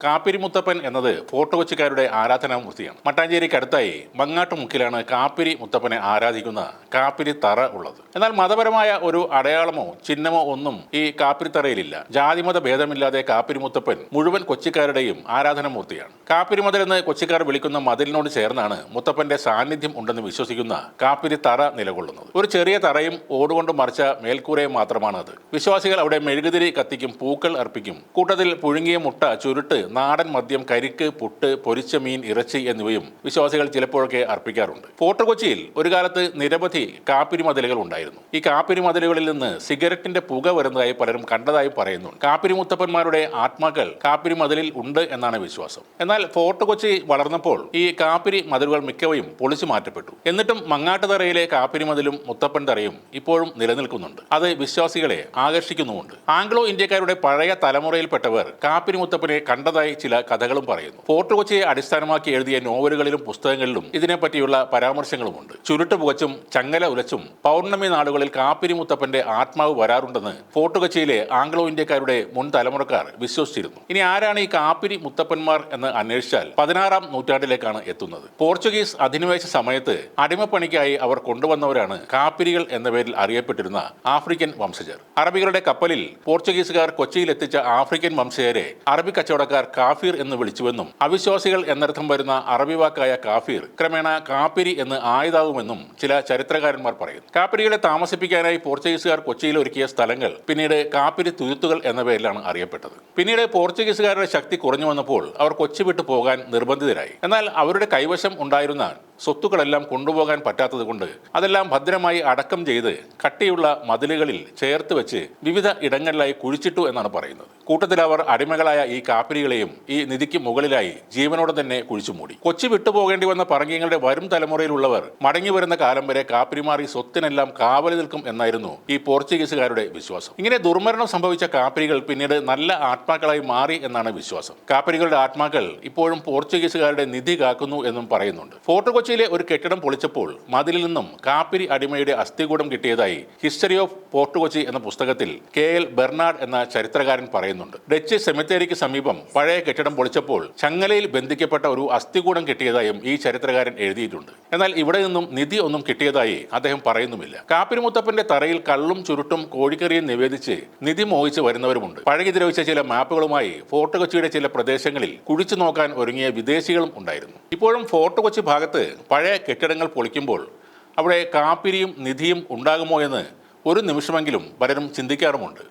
കാപ്പിരി മുത്തപ്പൻ എന്നത് ഫോർട്ട് കൊച്ചിക്കാരുടെ ആരാധനാമൂർത്തിയാണ്. മട്ടാഞ്ചേരിക്കടുത്തായി മങ്ങാട്ടുമുക്കിലാണ് കാപ്പിരി മുത്തപ്പനെ ആരാധിക്കുന്ന കാപ്പിരി തറ ഉള്ളത്. എന്നാൽ മതപരമായ ഒരു അടയാളമോ ചിഹ്നമോ ഒന്നും ഈ കാപ്പിരി തറയിലില്ല. ജാതിമത ഭേദമില്ലാതെ കാപ്പിരി മുത്തപ്പൻ മുഴുവൻ കൊച്ചിക്കാരുടെയും ആരാധനാമൂർത്തിയാണ്. കാപ്പിരി മതിൽ എന്ന് കൊച്ചിക്കാർ വിളിക്കുന്ന മതിലിനോട് ചേർന്നാണ് മുത്തപ്പന്റെ സാന്നിധ്യം ഉണ്ടെന്ന് വിശ്വസിക്കുന്ന കാപ്പിരി തറ നിലകൊള്ളുന്നത്. ഒരു ചെറിയ തറയും ഓടുകൊണ്ട് മറിച്ച മേൽക്കൂരയും മാത്രമാണ് അത്. വിശ്വാസികൾ അവിടെ മെഴുകുതിരി കത്തിക്കും, പൂക്കൾ അർപ്പിക്കും. കൂട്ടത്തിൽ പുഴുങ്ങിയ മുട്ട, ചുരുട്ട്, നാടൻ മദ്യം, കരിക്ക്, പുട്ട്, പൊരിച്ച മീൻ, ഇറച്ചി എന്നിവയും വിശ്വാസികൾ ചിലപ്പോഴൊക്കെ അർപ്പിക്കാറുണ്ട്. ഫോർട്ട് കൊച്ചിയിൽ ഒരു കാലത്ത് നിരവധി കാപ്പിരി മതിലുകൾ ഉണ്ടായിരുന്നു. ഈ കാപ്പിരി മതിലുകളിൽ നിന്ന് സിഗരറ്റിന്റെ പുക വരുന്നതായി പലരും കണ്ടതായി പറയുന്നുണ്ട്. കാപ്പിരി മുത്തപ്പന്മാരുടെ ആത്മാക്കൾ കാപ്പിരി മതിലിൽ ഉണ്ട് എന്നാണ് വിശ്വാസം. എന്നാൽ ഫോർട്ട് കൊച്ചി വളർന്നപ്പോൾ ഈ കാപ്പിരി മതിലുകൾ മിക്കവയും പൊളിച്ചു മാറ്റപ്പെട്ടു. എന്നിട്ടും മങ്ങാട്ടുതറയിലെ കാപ്പിരി മതിലും മുത്തപ്പൻ തറയും ഇപ്പോഴും നിലനിൽക്കുന്നുണ്ട്. അത് വിശ്വാസികളെ ആകർഷിക്കുന്നുമുണ്ട്. ആംഗ്ലോ ഇന്ത്യക്കാരുടെ പഴയ തലമുറയിൽപ്പെട്ടവർ കാപ്പിരി മുത്തപ്പനെ കണ്ടതായി ചില കഥകളും പറയുന്നു. ഫോർട്ട് കൊച്ചിയെ അടിസ്ഥാനമാക്കി എഴുതിയ നോവലുകളിലും പുസ്തകങ്ങളിലും ഇതിനെപ്പറ്റിയുള്ള പരാമർശങ്ങളുമുണ്ട്. ചുരുട്ട് പുകച്ചും ചങ്ങല ഉലച്ചും പൗർണമി നാളുകളിൽ കാപ്പിരി മുത്തപ്പന്റെ ആത്മാവ് വരാറുണ്ടെന്ന് ഫോർട്ട് കൊച്ചിയിലെ ആംഗ്ലോ ഇന്ത്യക്കാരുടെ മുൻ തലമുറക്കാർ വിശ്വസിച്ചിരുന്നു. ഇനി ആരാണ് ഈ കാപ്പിരി മുത്തപ്പന്മാർ എന്ന് അന്വേഷിച്ചാൽ 16-ാം നൂറ്റാണ്ടിലേക്കാണ് എത്തുന്നത്. പോർച്ചുഗീസ് അധിനിവേശ സമയത്ത് അടിമപ്പണിക്കായി അവർ കൊണ്ടുവന്നവരാണ് കാപ്പിരികൾ എന്ന പേരിൽ അറിയപ്പെട്ടിരുന്ന ആഫ്രിക്കൻ വംശജർ. അറബികളുടെ കപ്പലിൽ പോർച്ചുഗീസുകാർ കൊച്ചിയിൽ എത്തിച്ച ആഫ്രിക്കൻ വംശജരെ അറബി കച്ചവടക്കാർ കാഫീർ എന്ന് വിളിച്ചുവെന്നും അവിശ്വാസികൾ എന്നർത്ഥം വരുന്ന അറബി വാക്കായ കാഫീർ ക്രമേണ കാപ്പിരി എന്ന് ആയതാവുമെന്നും ചില ചരിത്രകാരന്മാർ പറയുന്നു. കാപ്പിരികളെ താമസിപ്പിക്കാനായി പോർച്ചുഗീസുകാർ കൊച്ചിയിൽ ഒരുക്കിയ സ്ഥലങ്ങൾ പിന്നീട് കാപ്പിരി തുരുത്തുകൾ എന്ന പേരിലാണ് അറിയപ്പെട്ടത്. പിന്നീട് പോർച്ചുഗീസുകാരുടെ ശക്തി കുറഞ്ഞു വന്നപ്പോൾ അവർ കൊച്ചി വിട്ടു പോകാൻ നിർബന്ധിതരായി. എന്നാൽ അവരുടെ കൈവശം ഉണ്ടായിരുന്ന സ്വത്തുക്കളെല്ലാം കൊണ്ടുപോകാൻ പറ്റാത്തതുകൊണ്ട് അതെല്ലാം ഭദ്രമായി അടക്കം ചെയ്ത് കട്ടിയുള്ള മതിലുകളിൽ ചേർത്ത് വെച്ച് വിവിധ ഇടങ്ങളിലായി കുഴിച്ചിട്ടു എന്നാണ് പറയുന്നത്. കൂട്ടത്തിൽ അവർ അടിമകളായ ഈ കാപ്പിരികളെയും ഈ നിധിക്ക് മുകളിലായി ജീവനോടെ തന്നെ കുഴിച്ചു മൂടി. കൊച്ചി വിട്ടുപോകേണ്ടി വന്ന പറങ്കികളുടെ വരും തലമുറയിലുള്ളവർ മടങ്ങി വരുന്ന കാലം വരെ കാപ്പിരിമാർ ഈ സ്വത്തിനെല്ലാം കാവൽ നിൽക്കും എന്നായിരുന്നു ഈ പോർച്ചുഗീസുകാരുടെ വിശ്വാസം. ഇങ്ങനെ ദുർമരണം സംഭവിച്ച കാപ്പിരികൾ പിന്നീട് നല്ല ആത്മാക്കളായി മാറി എന്നാണ് വിശ്വാസം. കാപ്പിരികളുടെ ആത്മാക്കൾ ഇപ്പോഴും പോർച്ചുഗീസുകാരുടെ നിധി കാക്കുന്നു എന്നും പറയുന്നുണ്ട്. ഫോർട്ട് കൊച്ചിയിലെ ഒരു കെട്ടിടം പൊളിച്ചപ്പോൾ മതിലിൽ നിന്നും കാപ്പിരി അടിമയുടെ അസ്ഥികൂടം കിട്ടിയതായി ഹിസ്റ്ററി ഓഫ് ഫോർട്ട് കൊച്ചി എന്ന പുസ്തകത്തിൽ KL ബെർണാഡ് എന്ന ചരിത്രകാരൻ പറയുന്നുണ്ട്. ഡച്ച് സെമിത്തേരിക്ക് സമീപം പഴയ കെട്ടിടം പൊളിച്ചപ്പോൾ ചങ്ങലയിൽ ബന്ധിക്കപ്പെട്ട ഒരു അസ്ഥികൂടം കിട്ടിയതായും ഈ ചരിത്രകാരൻ എഴുതിയിട്ടുണ്ട്. എന്നാൽ ഇവിടെ നിന്നും നിധി ഒന്നും കിട്ടിയതായി അദ്ദേഹം പറയുന്നുമില്ല. കാപ്പിരി മുത്തപ്പന്റെ തറയിൽ കള്ളും ചുരുട്ടും കോഴിക്കറിയും നിവേദിച്ച് നിധി മോഹിച്ച് വരുന്നവരുമുണ്ട്. പഴകിതിരവിച്ച ചില മാപ്പുകളുമായി ഫോർട്ട് കൊച്ചിയുടെ ചില പ്രദേശങ്ങളിൽ കുഴിച്ചു നോക്കാൻ ഒരുങ്ങിയ വിദേശികളും ഉണ്ടായിരുന്നു. ഇപ്പോഴും ഫോർട്ട് കൊച്ചി ഭാഗത്ത് പഴയ കെട്ടിടങ്ങൾ പൊളിക്കുമ്പോൾ അവിടെ കാപ്പിരിയും നിധിയും ഉണ്ടാകുമോ എന്ന് ഒരു നിമിഷമെങ്കിലും പലരും ചിന്തിക്കാറുമുണ്ട്.